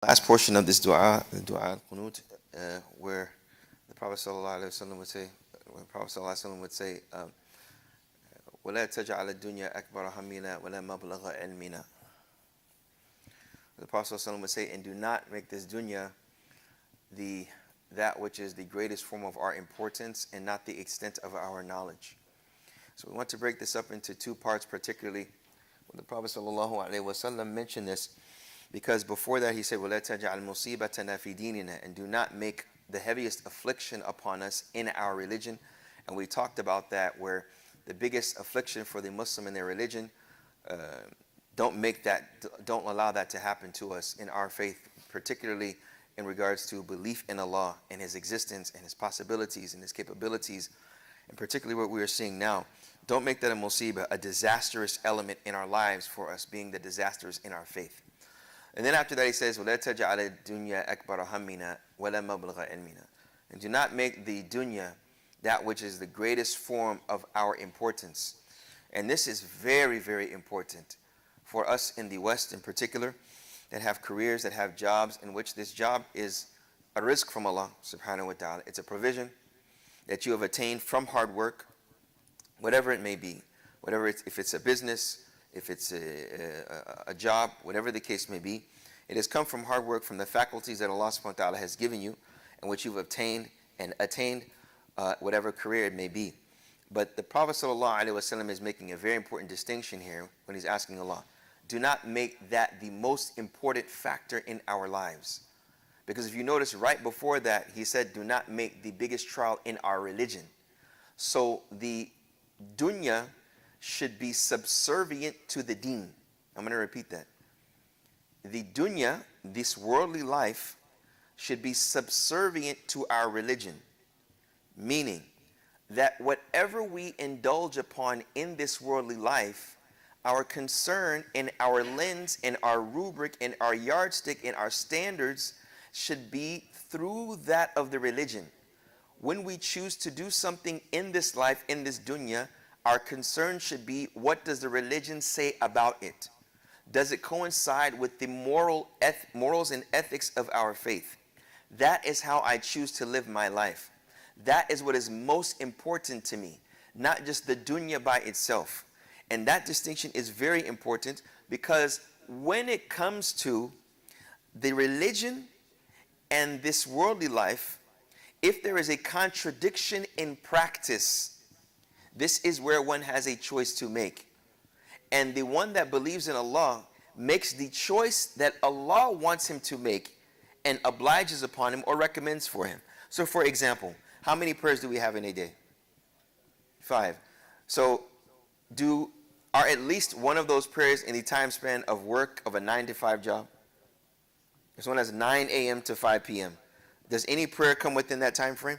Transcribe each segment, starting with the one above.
Last portion of this dua, the dua al-qunut, where the Prophet sallallahu alaihi wasallam would say, when the Prophet sallallahu alaihi wasallam would say, وَلَا تَجْعَلَ الدُّنْيَا أَكْبَرَ هَمِّنَا وَلَا مَبْلَغَ عِلْمِنَا. The Prophet sallallahu alaihi wasallam would say, and do not make this dunya that which is the greatest form of our importance and not the extent of our knowledge. So we want to break this up into two parts, particularly when the Prophet sallallahu alaihi wasallam mentioned this, because before that he said, وَلَا تَجْعَلْ مُصِيبَتَنَا فِي دِينِنَا, and do not make the heaviest affliction upon us in our religion. And we talked about that, where the biggest affliction for the Muslim in their religion, don't allow that to happen to us in our faith, particularly in regards to belief in Allah and His existence and His possibilities and His capabilities, and particularly what we are seeing now. Don't make that a musibah, a disastrous element in our lives for us being the disasters in our faith. And then after that he says, وَلَا تَجْعَلَ الدُّنْيَا أَكْبَرَ هَمِّنَا وَلَا مَبْلَغَ عِلْمِنَا, and do not make the dunya that which is the greatest form of our importance. And this is very, very important for us in the West in particular, that have careers, that have jobs, in which this job is a rizq from Allah subhanahu wa ta'ala. It's a provision that you have attained from hard work, whatever it may be, if it's a business, if it's a job, whatever the case may be, it has come from hard work, from the faculties that Allah subhanahu wa ta'ala has given you, and which you've obtained and attained, whatever career it may be. But the Prophet sallallahu alaihi wasallam is making a very important distinction here when he's asking Allah, do not make that the most important factor in our lives. Because if you notice right before that, he said, do not make the biggest trial in our religion. So the dunya should be subservient to the deen. I'm going to repeat that. The dunya, this worldly life, should be subservient to our religion. Meaning that whatever we indulge upon in this worldly life, our concern and our lens and our rubric and our yardstick and our standards should be through that of the religion. When we choose to do something in this life, in this dunya, our concern should be, what does the religion say about it? Does it coincide with the morals and ethics of our faith? That is how I choose to live my life. That is what is most important to me, not just the dunya by itself. And that distinction is very important, because when it comes to the religion and this worldly life, if there is a contradiction in practice, this is where one has a choice to make. And the one that believes in Allah makes the choice that Allah wants him to make and obliges upon him or recommends for him. So for example, how many prayers do we have in a day? 5. So are at least one of those prayers in the time span of work of a 9 to 5 job? This one has 9 a.m. to 5 p.m. Does any prayer come within that time frame?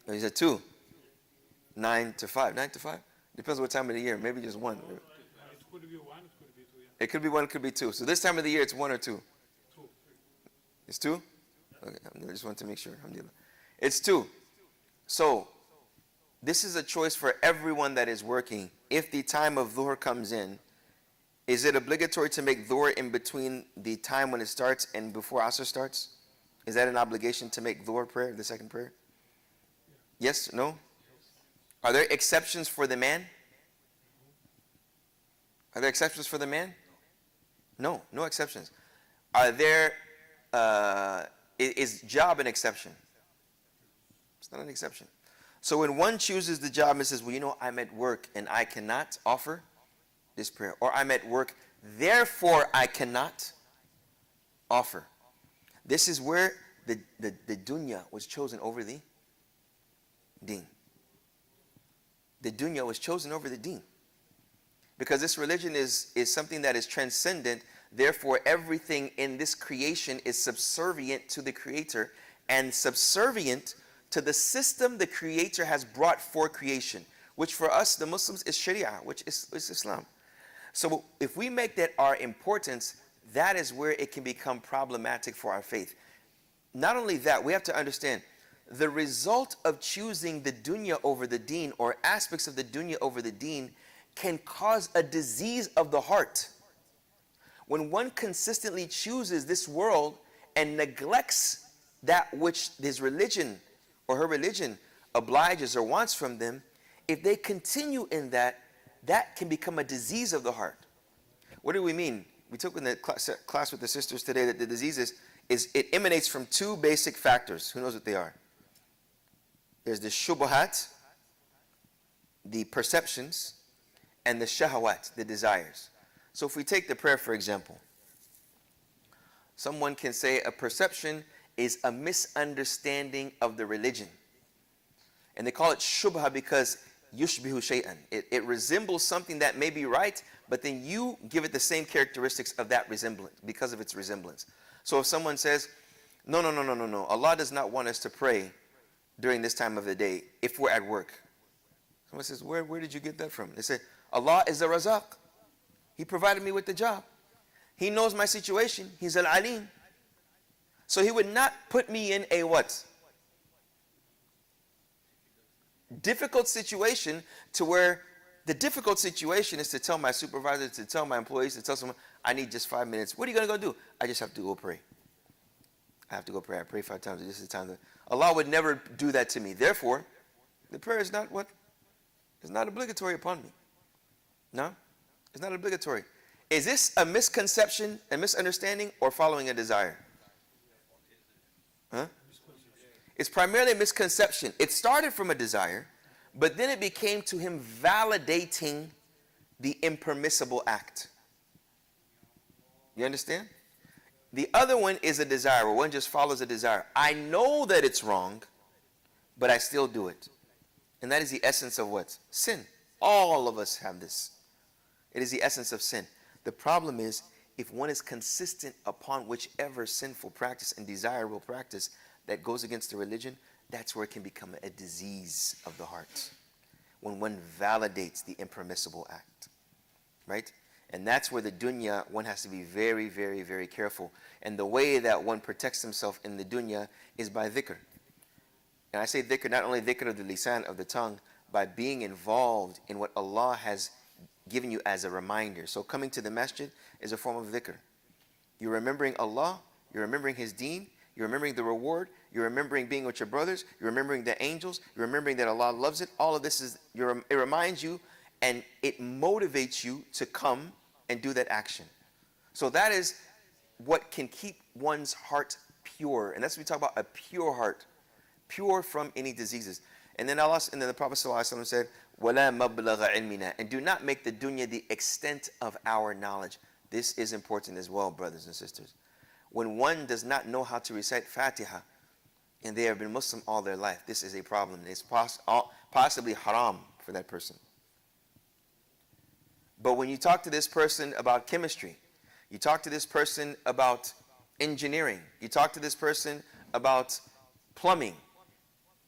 Or is it 2? 9 to 5. 9 to 5? Depends what time of the year. Maybe just one. It could be 1, it could be 2. Yeah. It could be 1, it could be 2. So this time of the year, it's 1 or 2? 2. It's 2? Okay, I just want to make sure. It's 2. So this is a choice for everyone that is working. If the time of dhuhr comes in, is it obligatory to make dhuhr in between the time when it starts and before asr starts? Is that an obligation to make dhuhr prayer, the second prayer? Yes? No? Are there exceptions for the man? Are there exceptions for the man? No, no exceptions. Are there, is job an exception? It's not an exception. So when one chooses the job and says, well, you know, I'm at work and I cannot offer this prayer, or I'm at work, therefore I cannot offer. This is where the dunya was chosen over the deen. The dunya was chosen over the deen. Because this religion is something that is transcendent, therefore everything in this creation is subservient to the Creator and subservient to the system the Creator has brought for creation, which for us, the Muslims, is Sharia, which is Islam. So if we make that our importance, that is where it can become problematic for our faith. Not only that, we have to understand, the result of choosing the dunya over the deen, or aspects of the dunya over the deen, can cause a disease of the heart. When one consistently chooses this world and neglects that which his religion or her religion obliges or wants from them, if they continue in that, that can become a disease of the heart. What do we mean? We took in the class with the sisters today that the disease is it emanates from two basic factors. Who knows what they are? There's the shubuhat, the perceptions, and the shahawat, the desires. So if we take the prayer, for example, someone can say a perception is a misunderstanding of the religion. And they call it shubha because yushbihu shay'an. It resembles something that may be right, but then you give it the same characteristics of that resemblance because of its resemblance. So if someone says, no, Allah does not want us to pray during this time of the day if we're at work. Someone says, where did you get that from? They say, Allah is the Razaq. He provided me with the job. He knows my situation. He's Al-Alim. So He would not put me in a what? Difficult situation, to where the difficult situation is to tell my supervisor, to tell my employees, to tell someone, I need just 5 minutes. What are you going to go do? I just have to go pray. I have to go pray. I pray 5 times. This is the time. Allah would never do that to me. Therefore, the prayer is not what? It's not obligatory upon me. No? It's not obligatory. Is this a misconception, a misunderstanding, or following a desire? Huh? It's primarily a misconception. It started from a desire, but then it became to him validating the impermissible act. You understand? The other one is a desire, where one just follows a desire. I know that it's wrong, but I still do it. And that is the essence of what? Sin. All of us have this. It is the essence of sin. The problem is, if one is consistent upon whichever sinful practice and desirable practice that goes against the religion, that's where it can become a disease of the heart. When one validates the impermissible act. Right? And that's where the dunya, one has to be very, very, very careful. And the way that one protects himself in the dunya is by dhikr. And I say dhikr, not only dhikr of the lisan, of the tongue, by being involved in what Allah has given you as a reminder. So coming to the masjid is a form of dhikr. You're remembering Allah, you're remembering His deen, you're remembering the reward, you're remembering being with your brothers, you're remembering the angels, you're remembering that Allah loves it. All of this is, it reminds you and it motivates you to come and do that action. So that is what can keep one's heart pure. And that's what we talk about, a pure heart, pure from any diseases. And then the Prophet ﷺ said, وَلَا مَبْلَغَ عِلْمِنَا, and do not make the dunya the extent of our knowledge. This is important as well, brothers and sisters. When one does not know how to recite Fatiha, and they have been Muslim all their life, this is a problem. It's possibly haram for that person. But when you talk to this person about chemistry, you talk to this person about engineering, you talk to this person about plumbing,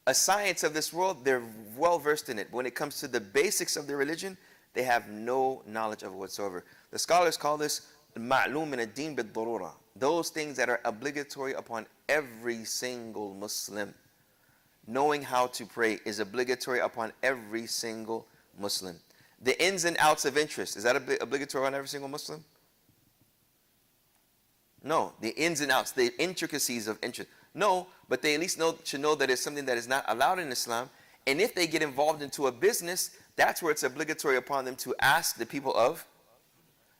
a science of this world, they're well versed in it. When it comes to the basics of their religion, they have no knowledge of it whatsoever. The scholars call this ma'loom min ad-din bid-darura. Those things that are obligatory upon every single Muslim. Knowing how to pray is obligatory upon every single Muslim. The ins and outs of interest, is that obligatory on every single Muslim? No. The ins and outs, the intricacies of interest. No, but they at least should know that it's something that is not allowed in Islam. And if they get involved into a business, that's where it's obligatory upon them to ask the people of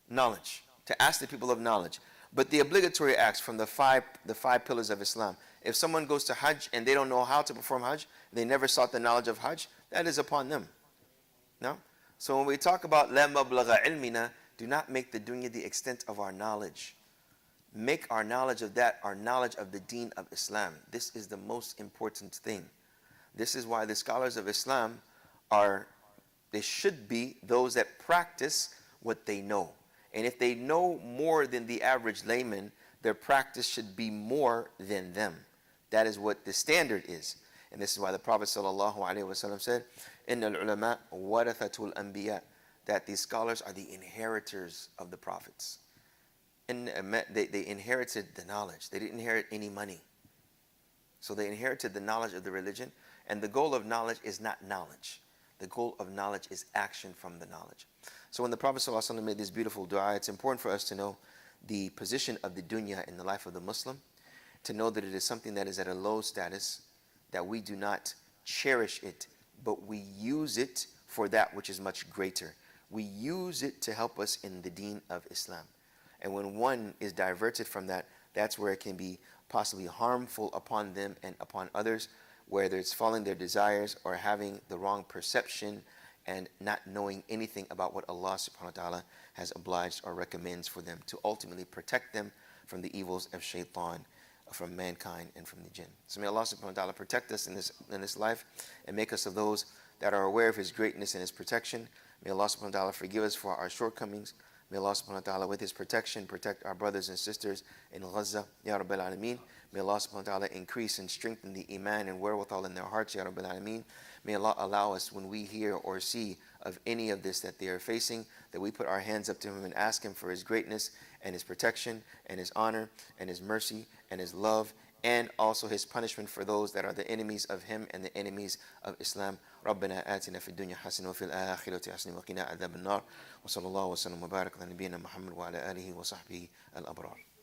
knowledge. To ask the people of knowledge. But the obligatory acts from the five pillars of Islam. If someone goes to Hajj and they don't know how to perform Hajj, they never sought the knowledge of Hajj, that is upon them. No? So when we talk about la mablagha ilmina, do not make the dunya the extent of our knowledge. Make our knowledge of that our knowledge of the deen of Islam. This is the most important thing. This is why the scholars of Islam they should be those that practice what they know. And if they know more than the average layman, their practice should be more than them. That is what the standard is. And this is why the Prophet ﷺ said, إِنَّ الْعُلَمَاءَ وَرَثَةُ الْأَنْبِيَاءِ, that these scholars are the inheritors of the prophets. And they inherited the knowledge. They didn't inherit any money. So they inherited the knowledge of the religion. And the goal of knowledge is not knowledge. The goal of knowledge is action from the knowledge. So when the Prophet ﷺ made this beautiful dua, it's important for us to know the position of the dunya in the life of the Muslim, to know that it is something that is at a low status, that we do not cherish it, but we use it for that which is much greater. We use it to help us in the deen of Islam. And when one is diverted from that, that's where it can be possibly harmful upon them and upon others, whether it's following their desires or having the wrong perception and not knowing anything about what Allah subhanahu wa ta'ala has obliged or recommends for them, to ultimately protect them from the evils of shaitan, from mankind and from the jinn. So may Allah subhanahu wa ta'ala protect us in this life and make us of those that are aware of His greatness and His protection. May Allah subhanahu wa ta'ala forgive us for our shortcomings. May Allah subhanahu wa ta'ala with His protection protect our brothers and sisters in Gaza, Ya Rabbil Alameen. May Allah subhanahu wa ta'ala increase and strengthen the iman and wherewithal in their hearts, Ya Rabbil Alameen. May Allah allow us, when we hear or see of any of this that they are facing, that we put our hands up to Him and ask Him for His greatness and His protection and His honor and His mercy and His love, and also His punishment for those that are the enemies of Him and the enemies of Islam. ربنا آتنا في الدنيا حسنة وفي الآخرة حسنة وقنا عذاب النار وصلى الله وسلم وبارك على نبينا محمد وعلى آله وصحبه الأبرار.